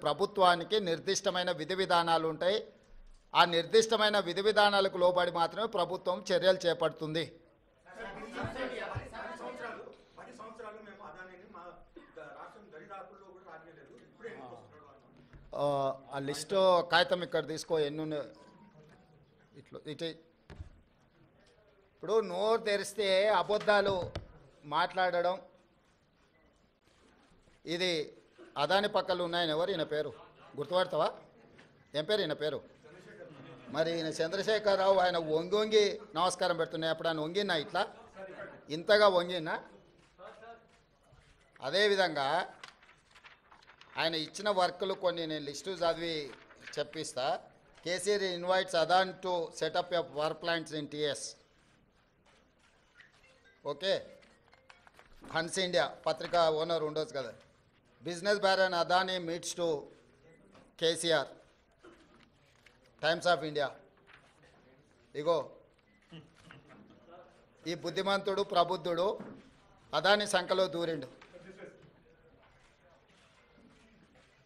ప్రభుత్వానికి నిర్దిష్టమైన విధి విధానాలు ఉంటాయి. ఆ నిర్దిష్టమైన విధి విధానాలకు లోబడి మాత్రమే ప్రభుత్వం చర్యలు చేపడుతుంది. ఆ లిస్టు కాగితం ఇక్కడ తీసుకో, ఎన్ని ఇటు. ఇప్పుడు నోరు తెరిస్తే అబద్ధాలు మాట్లాడడం, ఇది అదాని పక్కలు ఉన్నాయని ఎవరు ఈయన పేరు గుర్తుపడతావా? ఏం పేరు ఈయన పేరు? మరి ఈయన చంద్రశేఖరరావు. ఆయన వంగి వంగి నమస్కారం పెడుతున్నాయి. అప్పుడు ఆయన వంగినా ఇట్లా ఇంతగా వంగినా? అదేవిధంగా ఆయన ఇచ్చిన వర్కులు కొన్ని నేను లిస్టు చదివి చెప్పిస్తా. KCR invites Adani to set up a power plants in TS. Okay, Hans India పత్రిక ఓనర్ ఉండొచ్చు కదా. Business baron Adani meets to KCR, Times of India. ఇగో ఈ బుద్ధిమంతుడు ప్రబుద్ధుడు అదాని సంఖలో దూరిండు.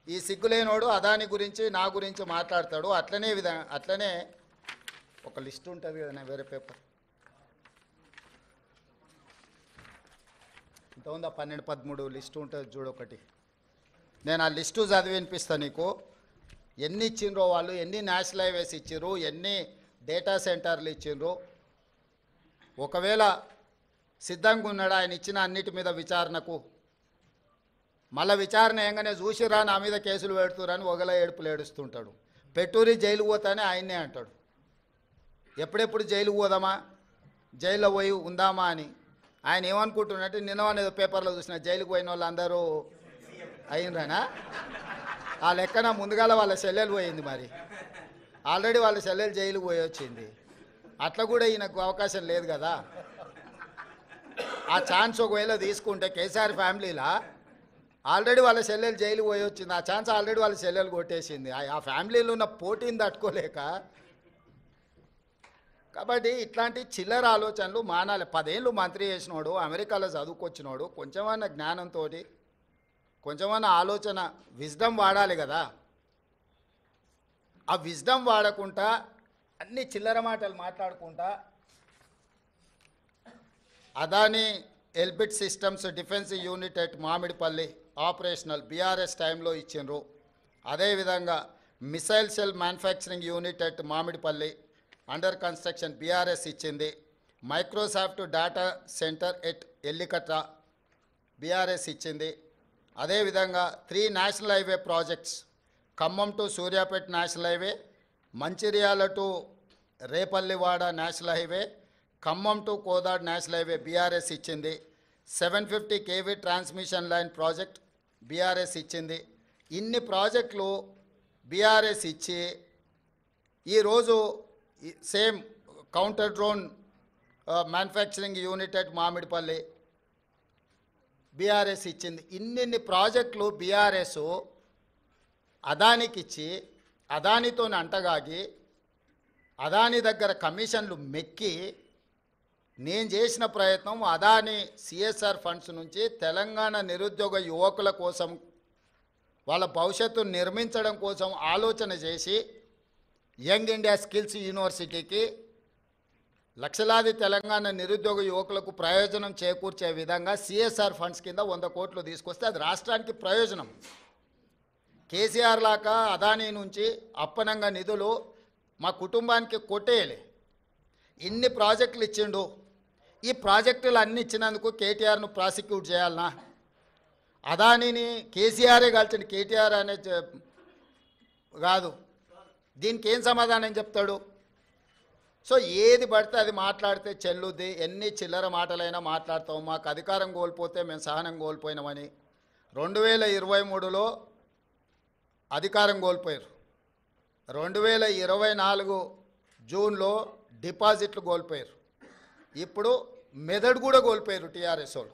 ఈ సిగ్గులేనోడు అదాని గురించి నా గురించి మాట్లాడతాడు. అట్లనే ఒక లిస్ట్ ఉంటుంది కదా, వేరే పేపర్ ఇంత ఉందా, 12-13 లిస్టు ఉంటుంది చూడు ఒకటి. నేను ఆ లిస్టు చదివి వినిపిస్తాను నీకు. ఎన్ని ఇచ్చిండ్రో వాళ్ళు, ఎన్ని నేషనల్ హైవేస్ ఇచ్చిర్రు, ఎన్ని డేటా సెంటర్లు ఇచ్చిండ్రు. ఒకవేళ సిద్ధంగా ఉన్నాడు ఆయన ఇచ్చిన అన్నిటి మీద విచారణకు, మళ్ళీ విచారణ ఏంగానే చూసిరా నా మీద కేసులు పెడుతురని ఒకలా ఏడుపులు ఏడుస్తుంటాడు. పెట్టూరి జైలు పోతానే ఆయన్నే అంటాడు. ఎప్పుడెప్పుడు జైలుకు పోదామా, జైల్లో పోయి ఉందామా అని. ఆయన ఏమనుకుంటున్నట్టు నిన్న పేపర్లో చూసిన జైలుకు పోయిన వాళ్ళు అందరూ అయినరానా? ఆ లెక్కన ముందుగాల వాళ్ళ చెల్లెలు పోయింది. మరి ఆల్రెడీ వాళ్ళ చెల్లెలు జైలుకు పోయి వచ్చింది. అట్లా కూడా ఈయనకు అవకాశం లేదు కదా. ఆ ఛాన్స్ ఒకవేళ తీసుకుంటే కేసీఆర్ ఫ్యామిలీలా ఆల్రెడీ వాళ్ళ చెల్లెలు జైలు పోయి వచ్చింది. ఆ ఛాన్స్ ఆల్రెడీ వాళ్ళ చెల్లెలు కొట్టేసింది. ఆ ఫ్యామిలీలో ఉన్న పోటీని తట్టుకోలేక. కాబట్టి ఇట్లాంటి చిల్లర ఆలోచనలు మానాలి. 10 ఏళ్ళు మంత్రి చేసినోడు, అమెరికాలో చదువుకొచ్చినోడు, కొంచెమన్నా జ్ఞానంతో, కొంచెమన్నా ఆలోచన, విజ్డమ్ వాడాలి కదా. ఆ విజ్డమ్ వాడకుండా అన్ని చిల్లర మాటలు మాట్లాడుకుంటా Adani Elbit Systems defence unit at Mamidipalli operational BRS టైంలో ఇచ్చిండ్రు. అదేవిధంగా missile cell manufacturing unit at Mamidipalli under construction BRS ఇచ్చింది. Microsoft data centre at Ellikatta BRS ఇచ్చింది. అదేవిధంగా 3 national highway projects, Khammam to Suryapet national highway, Mancherial to Repallewada national highway, Khammam to Kodad national highway BRS ఇచ్చింది. 750 kV transmission line project BRS ఇచ్చింది. ఇన్ని ప్రాజెక్టులు బీఆర్ఎస్ ఇచ్చి ఈరోజు same counter drone manufacturing unit at Mamidipalli BRS ఇచ్చింది. ఇన్ని ప్రాజెక్టులు బీఆర్ఎస్ అదానికి ఇచ్చి అదానితో అంటగాగి అదాని దగ్గర కమిషన్లు మెక్కి నేను చేసిన ప్రయత్నం అదాని సిఎస్ఆర్ ఫండ్స్ నుంచి తెలంగాణ నిరుద్యోగ యువకుల కోసం, వాళ్ళ భవిష్యత్తును నిర్మించడం కోసం ఆలోచన చేసి యంగ్ ఇండియా స్కిల్స్ యూనివర్సిటీకి లక్షలాది తెలంగాణ నిరుద్యోగ యువకులకు ప్రయోజనం చేకూర్చే విధంగా సిఎస్ఆర్ ఫండ్స్ కింద 100 కోట్లు తీసుకొస్తే అది రాష్ట్రానికి ప్రయోజనం. కేసీఆర్ లాగా అదానీ నుంచి అప్పనంగా నిధులు మా కుటుంబానికి కొట్టేయలే. ఇన్ని ప్రాజెక్టులు ఇచ్చిండు. ఈ ప్రాజెక్టులు అన్ని ఇచ్చినందుకు కేటీఆర్ను ప్రాసిక్యూట్ చేయాలనా? అదానీని కేసీఆరే కలిసిన కేటీఆర్ అనే కాదు. దీనికి ఏం సమాధానం చెప్తాడు? సో ఏది పడితే అది మాట్లాడితే చెల్లుద్ది. ఎన్ని చిల్లర మాటలైనా మాట్లాడతాం. మాకు అధికారం కోల్పోతే మేము సహనం కోల్పోయినామని 2023లో అధికారం కోల్పోయారు. 2024 జూన్లో డిపాజిట్లు కోల్పోయారు. ఇప్పుడు మెదడు కూడా కోల్పోయారు టీఆర్ఎస్ వాళ్ళు.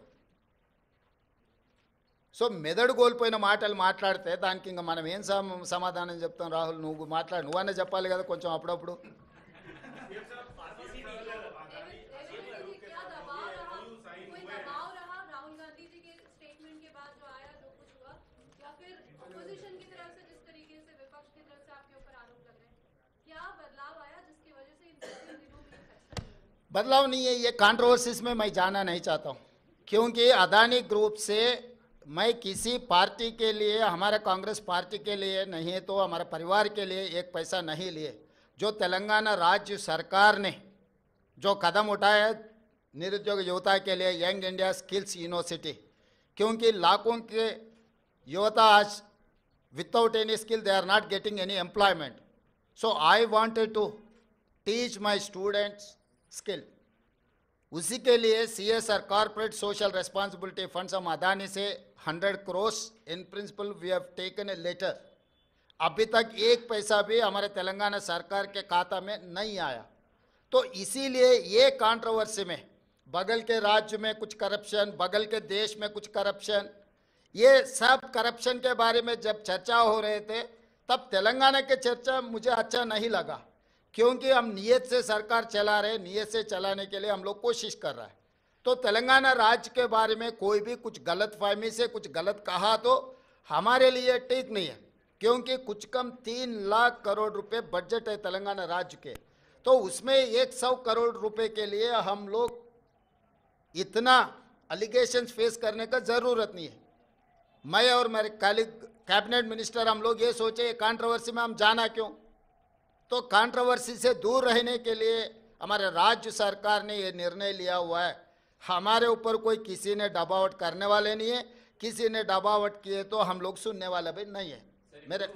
సో మెదడు కోల్పోయిన మాటలు మాట్లాడితే దానికి ఇంకా మనం ఏం సమాధానం చెప్తాం? రాహుల్ నువ్వు నువ్వన్నా చెప్పాలి కదా కొంచెం అప్పుడప్పుడు. राहुल गांधी जी के स्टेटमेंट के बाद जो आया जो कुछ हुआ, या फिर अपोजिशन की तरफ से बदलाव नहीं है, ये कंट्रोवर्सीज में मैं जाना नहीं चाहता हूँ, क्योंकि अदानी ग्रुप से मैं किसी पार्टी के लिए, हमारे कांग्रेस पार्टी के लिए नहीं तो हमारे परिवार के लिए एक पैसा नहीं लिए। जो तेलंगाना राज्य सरकार ने जो कदम उठाया निरुद्योग युवता के लिए, यंग इंडिया स्किल्स यूनिवर्सिटी, क्योंकि लाखों के युवता आज without any skill they are not getting any employment. So I wanted to teach my students skill. उसी के लिए CSR corporate social responsibility funds हम अदानी से 100 crore in principle we have taken a letter. अभी तक एक पैसा भी हमारे तेलंगाना सरकार के खाता में नहीं आया। तो इसीलिए ये कंट्रोवर्सी में बगल के राज्य में कुछ करप्शन, बगल के देश में कुछ करप्शन, ये सब करप्शन के बारे में जब चर्चा हो रहे थे तब तेलंगाना के चर्चा मुझे अच्छा नहीं लगा, क्योंकि हम नियत से सरकार चला रहे, नियत से चलाने के लिए हम लोग कोशिश कर रहा है। तो तेलंगाना राज्य के बारे में कोई भी कुछ गलत फहमी से कुछ गलत कहा तो हमारे लिए ठीक नहीं है, क्योंकि कुछ कम 3 लाख करोड़ रुपए बजट है तेलंगाना राज्य के। तो उसमें 100 करोड़ रुपए के लिए हम लोग इतना अलिगेशंस फेस करने का ज़रूरत नहीं है। मैं और मेरे कलीग कैबिनेट मिनिस्टर हम लोग ये सोचे कंट्रोवर्सी में हम जाना क्यों। तो कंट्रोवर्सी से दूर रहने के लिए हमारे राज्य सरकार ने ये निर्णय लिया हुआ है। हमारे ऊपर कोई किसी ने दबावट करने वाले नहीं है, किसी ने दबावट किए तो हम लोग सुनने वाले भी नहीं है। मेरे